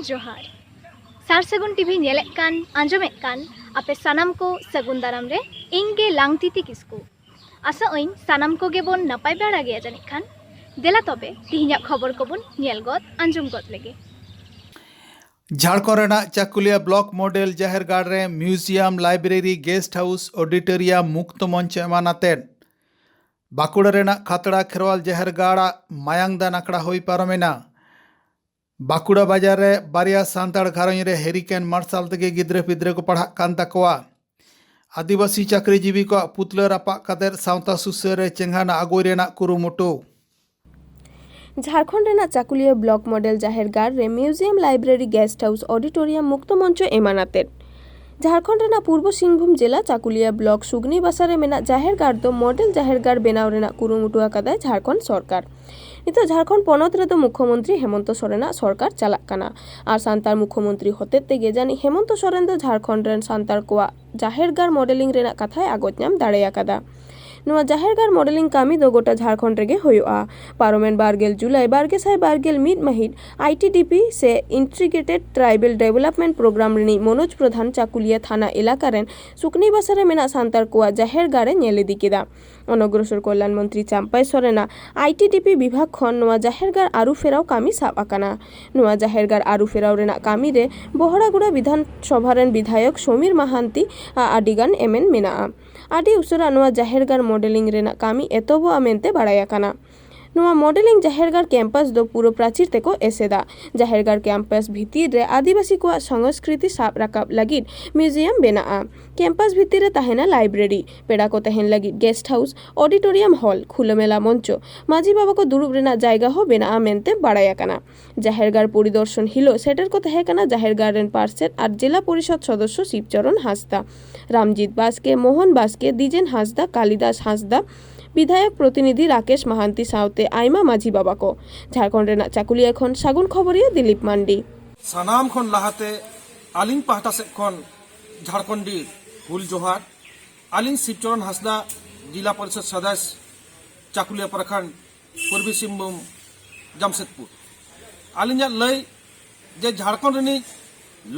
जोहार सार सगुन टीवी नेलेक कान आंजमेक कान आपे सानाम को सगुन दाराम रे इंगे लांगतिति किसकु आशा ओइन सानाम को गेबोन नपाय बेड़ा गया जानिक खान देला तबे तिहिना खबर कोबोन नेल गद आंजम गद लेगे। झारखंड चाकुलिया ब्लॉक मॉडल जाहेरगाड़ रे museum library guest house auditorium मुक्त मंच एमानाते बाकुड़ा रेना खातड़ा खेरवाल जाहेरगाड़ मायांगदान आखड़ा हुई पारमेना बाकुड़ा बाजार रे बारिया सान्ताड़ घारंज रे हेरिकेन मार्शल तके गिद्रे पिद्रे को पढ़ा कान तकवा आदिवासी चाकरीजीवी को पुतला रापा कतेर सावता सुसर रे चेंघाना आगोय रेना कुरुमुटु। झारखंड रेना चाकुलिया ब्लॉक मॉडल जाहेरगाड़ रे museum library guest house auditorium मुक्त मंच एमानाते झारखंड रेना पूर्व सिंहभूम जिला चाकुलिया ब्लॉक सुगनी बासारे मेना जाहेरगाड़ दो मॉडल जाहेरगाड़ बेनाव रेना कुरुमुटु आकादा झारखंड सरकार। नित झारखंड पनत रे मुख्यमंत्री हेमंत सोरेन सरकार चालाक काना और सान्तार मुख्यमंत्री होते तेगे जानी हेमंत सोरेन दो झारखंड रेन सान्तार कोआ जाहेरगाड़ मॉडलिंग रेना कथाय आगोत नाम दाड़े आकादा। नवा जाहेरगाड़ मॉडलिंग कामी दो गोटा झारखंड रेगे होयोआ पारोमेन 12 जुलाई 2022 मिड महित आईटीडीपी से integrated tribal development programme Rini Manoj प्रधान चाकुलिया थाना इलाका रेन सुकनी बासारे मेना सान्तार कोआ जाहेरगाड़े नेले दिकेदा अनग्रसर कल्याण मंत्री चाम्पाई सोरेना आईटीडीपी विभाग खन नवा जाहेरगाड़ आरु फेराव कामी साब आकाना। नवा जाहेरगाड़ आरु फेराव रेना कामी रे बहरागुड़ा विधानसभा रेन विधायक समीर महांती आडिगान एमेन मेना आदि उसरा नवा जाहेरगाड़ मॉडलिंग रेना कामी एतोबो आमेनते बाड़ाय काना। नवा मॉडलिंग जाहेरगाड़ कैंपस दो पूरा प्राचीर तेको एसेदा जाहेरगाड़ कैंपस भितिर रे आदिवासी को संस्कृति साब राकाब लगिद म्यूजियम बेनाआ कैंपस भितिर रे तहेना लाइब्रेरी पेड़ा को तहेन लगिद गेस्ट हाउस ऑडिटोरियम हॉल खुलमेला मंच माझी बाबा को दुरुब रेना जायगा हो बेनाआ मेनते बाड़ाय काना। जाहेरगाड़ परिदर्शन हिलो सेटर को तहे काना जाहेरगाड़ रेन पार्षद और जिला परिषद सदस्य शिवचरण हांसदा रामजीत बास्के मोहन बास्के दिजेन हांसदा कालिदास हांसदा विधायक प्रतिनिधि राकेश महांती सावते आइमा माझी बाबा को झारखंड रेना चाकुलिया खन सागुन खबरिया दिलीप मांडी सानाम खन लाहाते आलिंग पाहटा से खन झारखंडी हुल जोहार आलिंग शिवचरण हांसदा जिला परिषद सदस्य चाकुलिया प्रखंड पूर्वी सिंहभूम जमशेदपुर आलिंग लय जे झारखंड रेनी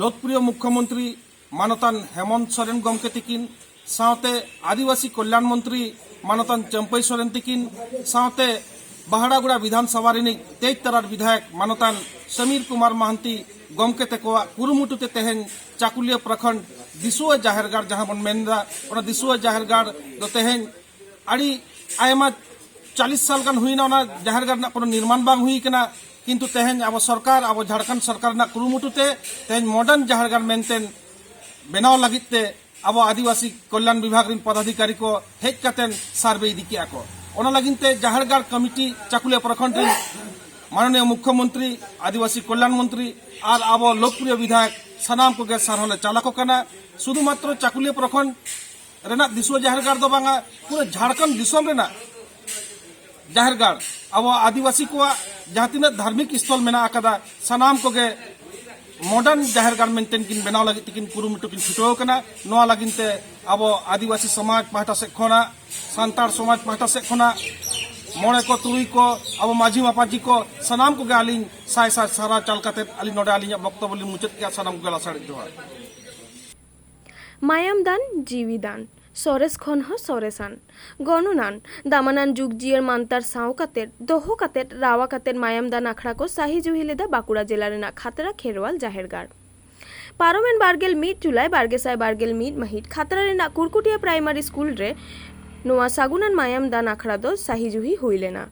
लोकप्रिय मुख्यमंत्री मानतान हेमंत सोरेन गमके तिकिन सावते आदिवासी कल्याण मंत्री मानतान चंपई सोरेन तिकिन सावते बहरागुड़ा विधानसभा रिनी 23 तरार विधायक मानतान समीर कुमार महांती गमके तेकोआ कुरुमुटुते तेहेन चाकुलिया प्रखंड दिसुआ जाहेरगाड़ जहां बन मेनदा ओना दिसुआ जाहेरगाड़ दो तेहेन आड़ी आयमा 40 साल गान हुईना ओना जाहेरगाड़ ना कोनो निर्माण बांग हुई कना किंतु तेहेन अब सरकार अब झारखंड सरकार ना कुरुमुटुते तेहेन मॉडर्न जाहेरगाड़ मेनतेन बेनाव लगिते अब आदिवासी कल्याण विभाग रिन पदाधिकारी को हेज कतेन सर्वे इदिके आको ओना लगिनते जाहेरगाड़ कमिटी चाकुलिया प्रखंड रिन माननीय मुख्यमंत्री आदिवासी कल्याण मंत्री और अब लोकप्रिय विधायक सानाम को गे सारहले चालाको कना शुधुमात्र चाकुलिया प्रखंड रेना दिसुआ जाहेरगाड़ दो बांगा पूरा झारखंड दिसम रेना जाहेरगाड़ अब आदिवासी को जहां तीना धार्मिक स्थल मेना आकादा सानाम को गे मॉडर्न जाहेरगाड़ मेंटेन किन बनाव लगी किन कुरुमुटु किन छुटो कना नोआ लगिनते अब आदिवासी समाज पाहटा से खोना सान्ताड़ समाज पाहटा से खोना मोड़े को तुरुई को अब माझी मापाजी को सनाम को गालिंग साय साय सारा चालकाते अली नोडे अली वक्तव्य मुचत के सनाम को गला साड़ी जोहार मायामदान जीवीदान सरेस खन हो सरेसान गणनान दामानान जुग जियर मानतार साव कातेर दोहो कातेर रावा कातेर मायामदान आखड़ा को साही जुहिलेदा बाकुड़ा जिला रेना खातरा खेरवाल जाहेरगाड़ पारोमेन 12 मिड जुलाई 2022 मिड महित खातरा रेना कुरकुटिया प्राइमरी स्कूल रे नोआ सागुनान मायामदान आखड़ा दो साही जुही हुईलेना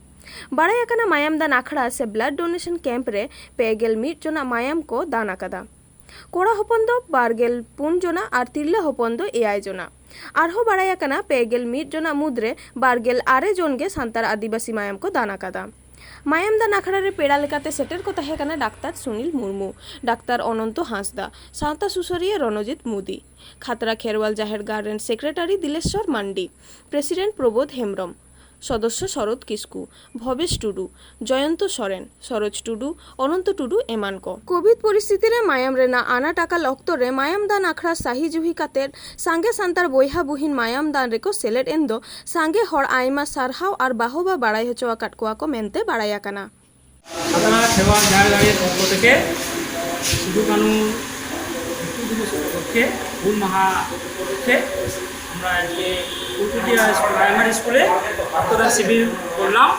बाड़ाय आकाना मायामदान आखड़ा से ब्लड डोनेशन कैंप रे 2 मिड जना मायाम को दान आकादा कोड़ा हपन दो 24 जना और तिरला हपन दो 9 जना आरहो बाड़ाय काना 2 जना मुद्रे 26 जन गे सान्तार आदिवासी मायाम को दान आकादा मायामदान आखड़ा रे पेड़ा लेकाते सेटर को तहे काना डाक्तार सुनील मुर्मू डाक्तार अनंत हांसदा सावता सुसरिया रणजित मुदी खातरा खेरवाल जाहेरगाड़ रेन सेक्रेटारी दिलेश्वर मांडी प्रेसिडेंट प्रबोध हेम्ब्रम सदस्य शरद किस्कु भवेश टुडू जयंत सोरेन सरोज टुडू अनंत टुडू एमान को कोविड परिस्थिति रे मायाम रेना आना टाका लक्तो रे मायाम दान आखड़ा साही जुही कातेर सांगे सान्तार बोयहा बुहिन मायाम दान रेको सेलेट एंदो सांगे हर आयमा सारहाव और बाहोबा बाड़ाय हचोआ काटकोआ को मेनते बाड़ाया काना खेरवाल जाहेरगाड़ पक्ष থেকে সিধু কানু মৃত্যু দিবস উপলক্ষে হুল মাহা উপলক্ষে আমরা আজকে কুলকুটিয়া প্রাইমারি স্কুলে রক্তদান শিবির করলাম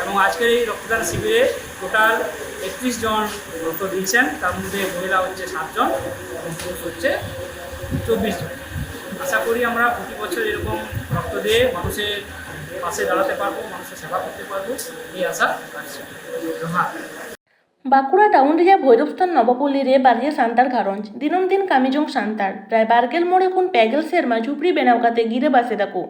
এবং আজকের এই রক্তদান শিবিরে টোটাল 31 জন রক্ত দিয়েছেন। তার মধ্যে মহিলা হচ্ছে 7 জন এবং পুরুষ হচ্ছে 24 জন। আশা করি আমরা প্রতি বছর এরকম রক্ত দিয়ে মানুষের পাশে দাঁড়াতে পারবো, মানুষের সেবা করতে পারবো, এই আশা রাখছি। ধন্যবাদ। বাঁকুড়া টাউন ᱨᱮᱭᱟᱜ ᱵᱷᱳᱭᱨᱚᱵᱥᱛᱷᱟᱱ ᱱᱚᱵᱚᱯᱚᱞᱞᱤ ᱨᱮ ᱵᱟᱨᱭᱟ ᱥᱟᱱᱛᱟᱲ ᱜᱷᱟᱨᱚᱸᱡᱽ ᱫᱤᱱᱟᱹᱢ ᱫᱤᱱ ᱠᱟᱹᱢᱤ ᱡᱚᱝ ᱥᱟᱱᱛᱟᱲ ᱯᱨᱟᱭ 22 ᱢᱚᱬᱮ ᱠᱷᱚᱱ 50 ᱥᱮᱨᱢᱟ ঝুপড়ি বেনাও কাতে গিরে বাসে দাকো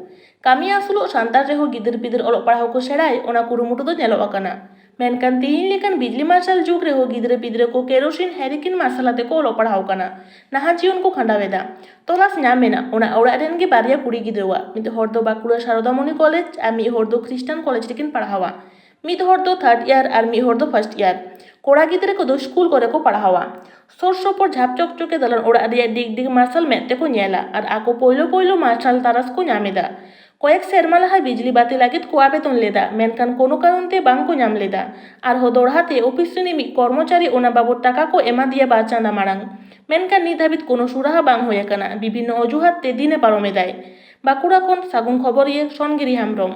কামি আসলো সান্তার রেᱦᱚᱸ ᱜᱤᱫᱟᱹᱨ ᱯᱤᱫᱟᱹᱨ ᱚᱞᱚᱜ ᱯᱟᱲᱦᱟᱣ ᱠᱚ ᱥᱮᱬᱟᱭ ᱚᱱᱟ ᱠᱩᱨᱩᱢᱩᱴᱩ ᱫᱚ ᱧᱮᱞᱚᱜ ᱟᱠᱟᱱᱟ। ᱢᱮᱱᱠᱷᱟᱱ ᱛᱤᱦᱤᱧ ᱞᱮᱠᱟᱱ ᱵᱤᱡᱽᱞᱤ ᱢᱟᱨᱥᱟᱞ ᱡᱩᱜᱽ ᱨᱮᱦᱚᱸ ᱜᱤᱫᱽᱨᱟᱹ ᱯᱤᱫᱽᱨᱟᱹ ᱠᱚ ᱠᱮᱨᱳᱥᱤᱱ ᱦᱮᱨᱤᱠᱤᱱ ᱢᱟᱨᱥᱟᱞ ᱟᱛᱮ ᱠᱚ ᱚᱞᱚᱜ ᱯᱟᱲᱦᱟᱣ ᱠᱟᱱᱟ, ᱱᱟᱦᱟᱜ ᱡᱤᱭᱚᱱ ᱠᱚ ᱠᱷᱟᱸᱰᱟᱣ ᱮᱫᱟ। ᱛᱚᱞᱟᱥ ᱧᱟᱢ ᱮᱱᱟ ᱚᱱᱟ ᱚᱲᱟᱜ ᱨᱮᱱ ᱜᱮ ᱵᱟᱨᱭᱟ ᱠᱩᱲᱤ ᱜᱤᱫᱽᱨᱟᱹᱣᱟᱜ, ᱢᱤᱫ ᱦᱚᱲ ᱫᱚ ᱵᱟᱸᱠᱩᱲᱟ ᱥᱟᱨᱚᱫᱟᱢᱚᱱᱤ ᱠᱚᱞᱮᱡᱽ ᱟᱨ ᱢᱤᱫ ᱦᱚᱲ ᱫᱚ খ্রিস্টান কলেজ ᱨᱮᱠᱤᱱ ᱯᱟᱲᱦᱟᱣᱟ। ᱢᱤᱫ ᱦᱚᱲ ᱫᱚ 3rd ইয়ার আর ᱢᱤᱫ ᱦᱚᱲ ᱫᱚ 1st ইয়ার। ᱠᱚᱲᱟ ᱜᱤᱫᱽᱨᱟᱹ ᱠᱚᱫᱚ ᱥᱠᱩᱞ ᱠᱚᱨᱮ ᱠᱚ ᱯᱟᱲᱦᱟᱣᱟ। ᱥᱩᱨ ᱥᱩᱯᱩᱨ ঝাপ চকচকে দালান ওড়াᱜ ᱨᱮᱭᱟᱜ ᱫᱤᱠ ᱫᱤᱠ ᱢᱟᱨᱥᱟᱞ ᱢᱮᱫ ᱛᱮᱠᱚ ᱧᱮᱞᱟ ᱟᱨ ᱟᱠᱚ ᱯᱳᱭᱞᱳ ᱢᱟᱨᱥᱟᱞ ᱛᱟᱨᱟᱥ ᱠᱚ ᱧᱟᱢ ᱮᱫᱟ। কয়েক সেরমা লাহা বিজলি বাতি লাগিদ কো আবেদন লেদা, মেনখান কোনো কারণতে বাং কো ᱧᱟᱢ লেদা। আরহো দড়হাতে অফিস ᱨᱤᱱᱤᱡ ᱢᱤᱫ কর্মচারী ওনা বাবদ টাকা কো এমা দিয়া বার চাঁদা মাᱲাᱝ, মেনখান নিত ᱦᱟᱹᱵᱤᱡ কোনো সুরাহা বাং ᱦᱩᱭ ᱟᱠᱟᱱᱟ। বিভিন্ন অজুহাত তে দিনে পারম এদায়। বাঁকুড়া ᱠᱷᱚᱱ ᱥᱟᱹᱜᱩᱱ ᱠᱷᱚᱵᱚᱨᱤᱭᱟᱹ ᱥᱚᱱᱜᱤᱨᱤ ᱦᱮᱢᱵᱨᱚᱢ।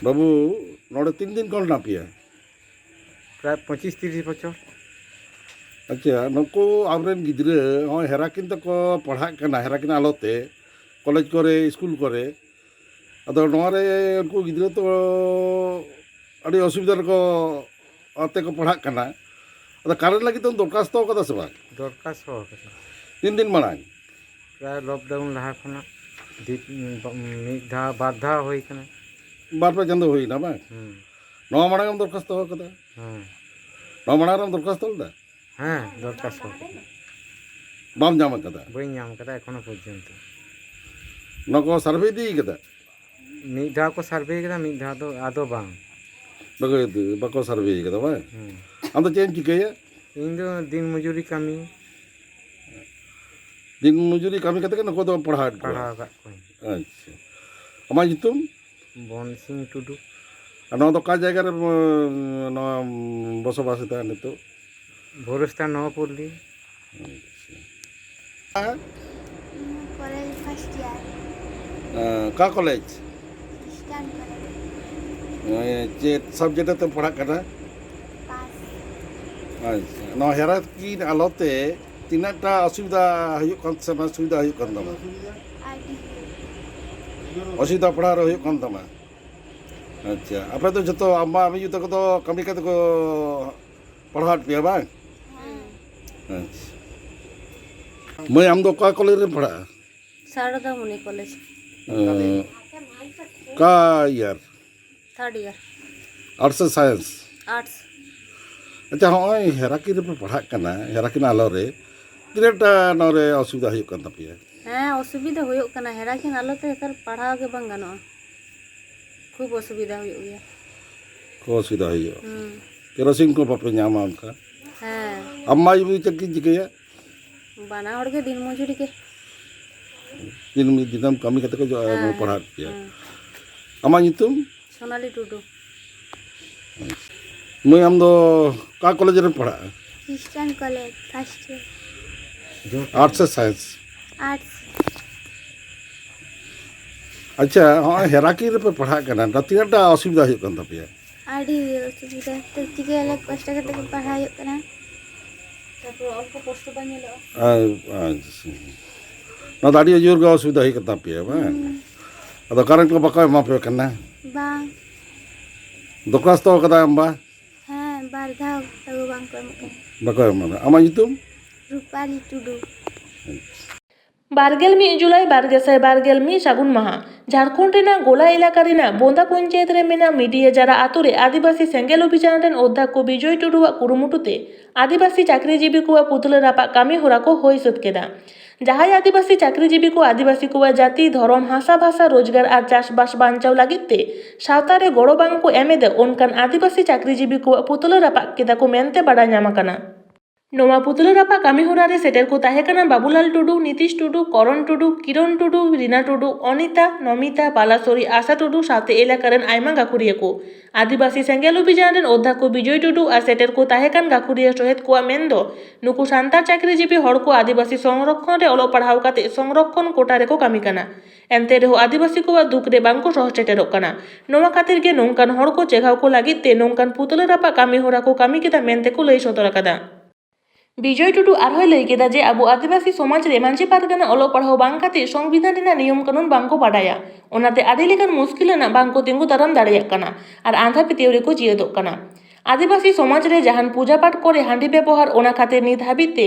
বাবু নড়ে 3 দিন কল না পিয়া প্রায় 25-30 বছর। আচ্ছা নুকু আমরেন গিদ্রে হ্যাঁ হেরাকিন তো পড়াক কানা হেরাকিন আলোতে কলেজ করে স্কুল করে আদো নোয়ারে উনকু গিদ্রে তো আড়ি অসুবিধা রকো আতে কো পড়াক কানা আদো কারেন্ট লাগি তো দরখাস্ত কথা সে বাং দরখাস্ত হয়েছে 3 দিন মাড়াং প্রায় লকডাউন লাহা খোনা মিদ ধা বার ধা হই কানা বার পে চন্দ হই না বাং হুম নয় মাড়াং দরখাস্ত কথা হ্যাঁ নয় মাড়াং দরখাস্ত হলদা হ্যাঁ দরখাস্ত হয়েছে বাম জামা কথা বই ᱧᱟᱢ ᱠᱟᱫᱟ এখনো পর্যন্ত। নকো সার্ভে দিই কথা মিদ ধাও কো সার্ভে ᱠᱟᱫᱟ মিদ ধাও ᱫᱚ ᱟᱫᱚ ᱵᱟᱝ বাকো সার্ভে কথা বাং হুম আম তো চেঞ্জ চিকাইয়া ᱤᱧ ᱫᱚ ᱫᱤᱱ ᱢᱚᱡᱩᱨᱤ ᱠᱟᱹᱢᱤ दिन मजूरी कमी कते न को पढ़ा ᱯᱟᱲᱦᱟᱣ ᱟᱠᱟᱫ ᱠᱚᱣᱟᱧ। अच्छा अमा जितुम বনসিং টুডু। ᱱᱚᱣᱟ ᱫᱚ ᱚᱠᱟ ᱡᱟᱭᱜᱟ ᱨᱮ ᱱᱚᱣᱟ বসবাস ᱮᱫᱟ ᱱᱤᱛᱚᱜ? ভোরস্থান নবপল্লী। কলেজ ফার্স্ট ইয়ার का कॉलेज খ্রিস্টান কলেজ चेत सब्जेक्ट ते पढ़ा करना পাস अच्छा नवा हेरा की आलोते तीनटा असुविधा हुयुग कान समय सुविधा हुयुग कान तमा আইডি असुविधा पढ़ा रे हुयुग कान तमा अच्छा आपे तो जतो अम्मा अमी जुतो को तो कमी कते को पढ़ा पिया बांग अच्छा मैं हम दो का कॉलेज रे पढ़ा সারদামণি কলেজ का यार 3rd ইয়ার आर्ट्स साइंस आर्ट्स। अच्छा हाँ हेराकी रे पढ़ा करना हेराकी आलो रे तीनटा नरे असुविधा हुयुग कान तपिया হ্যাঁ অসুবিধা হুᱭᱩᱜ ᱠᱟᱱᱟ হেরাকিন আলোতে তার পড়াও গে বাং গানোa খুব অসুবিধা হুᱭᱩᱜ গিয়া। को असुविधा हुयुग केरोसिन को बापे ᱧᱟᱢᱟ उनका হ্যাঁ अम्मा जी चक्की जिकया বানা হড় গে দিন মজুরি কে दिन में दिनम कमी कते को पढ़ा पिया अमा नितुम সোনালি টুডু। मैं हम दो का कॉलेज रे पढ़ा খ্রিস্টান college first year arts science arts अच्छा हाँ हेराकी रे पढ़ा करना तीनटा असुविधा हुयुग कान तपिया আইডি অসুবিধা তো চিকে এলে কষ্ট করতে পড়া ᱦᱩᱭᱩᱜ ᱠᱟᱱᱟ তারপর অল্প কষ্ট বাং এলো ना दाड़ी जोर का असुविधा हुयुग कान तपिया बा अदो करंट को बका मा पे करना বাং दरखास्त कदा अम्बा হ্যাঁ বার ধাও তাগো বাং কো এমক बका मा अमा नितुम রূপালী টুডু। 21 জুলাই 2022 সাগুন মাহা ঝাড়খণ্ড রেনা গোলা এলাকা রেনা বোন্দা পঞ্চায়েত রে মেনা মিডিয়া যারা আতুরে আদিবাসী সেঙ্গেল অভিযান রেন অধ্যক্ষ বিজয় টুডুয়া কুরুমুটুতে আদিবাসী চাকরিজীবী কুয়া পুতুল রাপা কামি হোরা কো হই সত কেদা। যাহাই আদিবাসী চাকরিজীবী কো আদিবাসী কুয়া জাতি ধরম হাসা ভাষা রোজগার আর চাষবাস বাঞ্চাও লাগিতে সাঁওতারে গড় বাং কো এমেদে অনকান আদিবাসী চাকরিজীবী কুয়া পুতুল রাপা কেদা কো মেনতে বাড়া ᱧᱟᱢ ᱟᱠᱟᱱᱟ। नोवा पुतला रापा कामी होरा रे सेटर को ताहेकाना बाबूलाल टुडू, नीतीश टुडू, करण टुडू, किरण टुडू, रीना टुडू, अनिता, नमिता, बालासोरी, आशा टुडू साथे एलाकारेन आयमा गाखुरिया को आदिवासी सेंगेल अभियान रेन अध्यक्ष विजय टुडू और सेटर को ताहेकान गाखुरिया सहित को मेंदो नुकु सान्तार चाकरीजीवी हड़ को आदिवासी संरक्षण रे ओलो पढ़ाव काते संरक्षण कोटा रे को कामी काना एनते रेहो आदिवासी को दुख रे बांको सह सेटेरोग काना नोवा खातिर गे नोंकान हड़ को चेघाव को लागित ते नोंकान पुतला रापा कामी होरा को कामी केदा मेनते को लई सदर कादा विजय टुडू आरहोय लई केदा जे आबो आदिवासी समाज रे मांझी पारगाना ओलो पढ़ाव बांग काते संविधान रेना नियम कानून बांको बाडाया ओनाते आडी लेकान मुश्किलाना बांको तिंगु दाराम दाड़ियाग काना आर आंधा पितेव रे को जियेदोग काना आदिवासी समाज रे जहान पूजा पाठ करे हांडी व्यवहार ओना खातिर नित हाबिते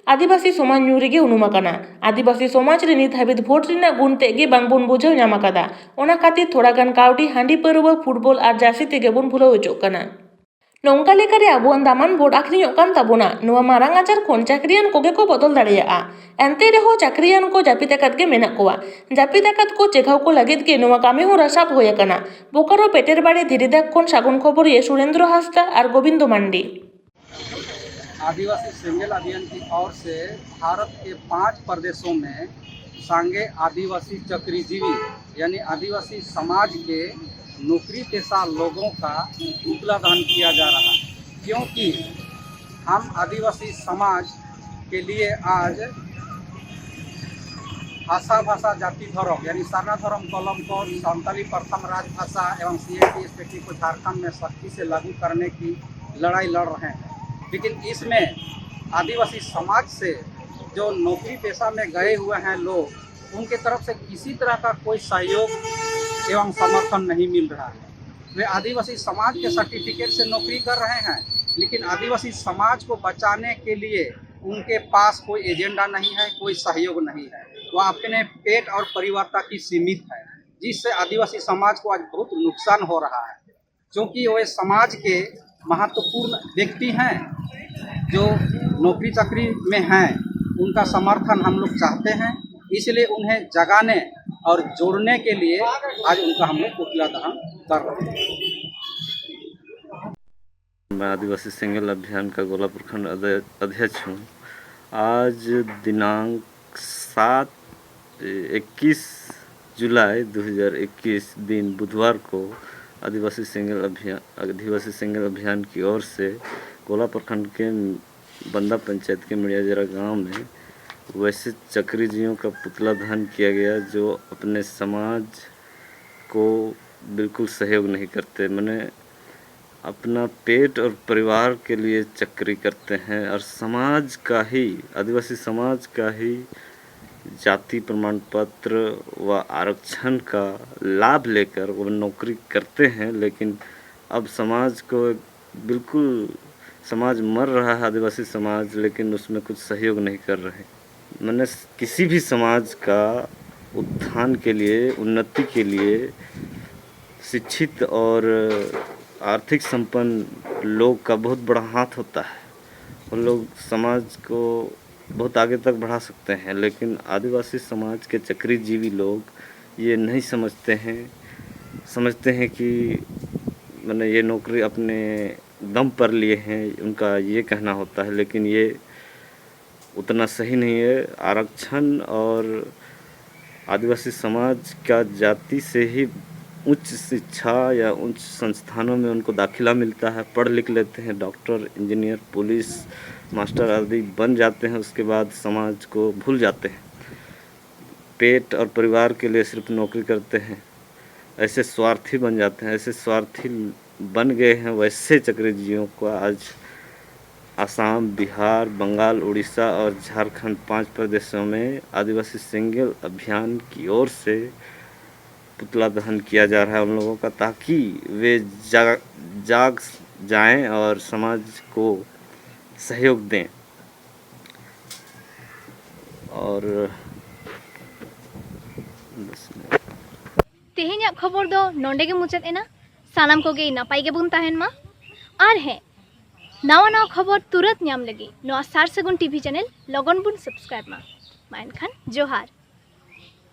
आदिवासी समाज न्यू रेगे उनुम आकाना आदिवासी समाज रे नित हाबित भोट रेना गुण तेगे बांगबोन बुझाव ᱧᱟᱢ आकादा ओना खातिर थोड़ा गान काउडी हांडी परवा फुटबॉल आर जार्सी तेगे बोन भुलाव होचोग काना नौका लेकारे आबुआन दामान भोट आखरिñोग कान ताबोना नोवा मारांग आचार खोन चाकरियान कोगे को बदल दाड़ेयाआ एनते रेहो चाकरियान को जापित आकाद गे मेनाग कोवा जापित आकाद को चेघाव को लागित गे नोवा कामी होरा साब होय आकाना बोकारो पेटेर बाड़े धीरेदाग खोन सागुन खबरिए सुरेंद्र हांसदा और गोविंद मांडी। आदिवासी सेंगेल अभियान की ओर से भारत के 5 प्रदेशों में सांगे आदिवासी चक्रीजीवी यानी आदिवासी समाज के नौकरी पेशा लोगों का पुतला दहन किया जा रहा है क्योंकि हम आदिवासी समाज के लिए आज भाषा जाति धर्म यानी सारना धर्म कलम को संताली प्रथम राजभाषा एवं CAT-SPT को झारखंड में सख्ती से लागू करने की लड़ाई लड़ रहे हैं लेकिन इसमें आदिवासी समाज से जो नौकरी पेशा में गए हुए हैं लोग उनके तरफ से किसी तरह का कोई सहयोग एवं समर्थन नहीं मिल रहा है। वे आदिवासी समाज के सर्टिफिकेट से नौकरी कर रहे हैं लेकिन आदिवासी समाज को बचाने के लिए उनके पास कोई एजेंडा नहीं है, कोई सहयोग नहीं है। वह अपने पेट और परिवार तक ही सीमित है जिससे आदिवासी समाज को आज बहुत नुकसान हो रहा है क्योंकि वे समाज के महत्वपूर्ण व्यक्ति हैं जो नौकरी चाकरी में हैं। उनका समर्थन हम लोग चाहते हैं इसलिए उन्हें जगाने और जोड़ने के लिए आज उनका हम लोग पुतला दहन कर रहे हैं। मैं आदिवासी सेंगेल अभियान का गोला प्रखंड अध्यक्ष हूँ। आज दिनांक 21 जुलाई 2021 दिन बुधवार को आदिवासी सेंगेल अभियान की ओर से गोला प्रखंड के बंदा पंचायत के मिड़ियाजरा गांव में वैसे चक्रीजीवियों का पुतला दहन किया गया जो अपने समाज को बिल्कुल सहयोग नहीं करते, माने अपना पेट और परिवार के लिए चक्री करते हैं और समाज का ही आदिवासी समाज का ही जाति प्रमाण पत्र व आरक्षण का लाभ लेकर वो नौकरी करते हैं। लेकिन अब समाज को बिल्कुल समाज मर रहा है आदिवासी समाज, लेकिन उसमें कुछ सहयोग नहीं कर रहे। मैंने किसी भी समाज का उत्थान के लिए, उन्नति के लिए शिक्षित और आर्थिक संपन्न लोग का बहुत बड़ा हाथ होता है। वो लोग समाज को बहुत आगे तक बढ़ा सकते हैं, लेकिन आदिवासी समाज के चक्रीजीवी लोग ये नहीं समझते हैं कि मैंने ये नौकरी अपने दम पर लिए हैं, उनका ये कहना होता है, लेकिन ये उतना सही नहीं है। आरक्षण और आदिवासी समाज का जाति से ही उच्च शिक्षा या उच्च संस्थानों में उनको दाखिला मिलता है, पढ़ लिख लेते हैं, डॉक्टर, इंजीनियर, पुलिस, मास्टर आदि बन जाते हैं। उसके बाद समाज को भूल जाते हैं, पेट और परिवार के लिए सिर्फ नौकरी करते हैं, ऐसे स्वार्थी बन जाते हैं। ऐसे स्वार्थी बन गए हैं वैसे चक्रीजीवियों को आज असम, बिहार, बंगाल, उड़ीसा और झारखंड 5 प्रदेशों में आदिवासी सेंगेल अभियान की ओर से पुतला दहन किया जा रहा है उन लोगों का, ताकि वे जाग जाएं और समाज को सहयोग दें। और तेहेᱧᱟᱜ खबर दो नोंडे गे मुचाद एना सानाम कोगे नापाय गे बुन ताहेन मा आर है नावा खबर तुरंत ᱧᱟᱢ लगी नोआ सार सगुन टीवी चैनल लगन बुन सब्सक्राइब मा एनखान जोहार।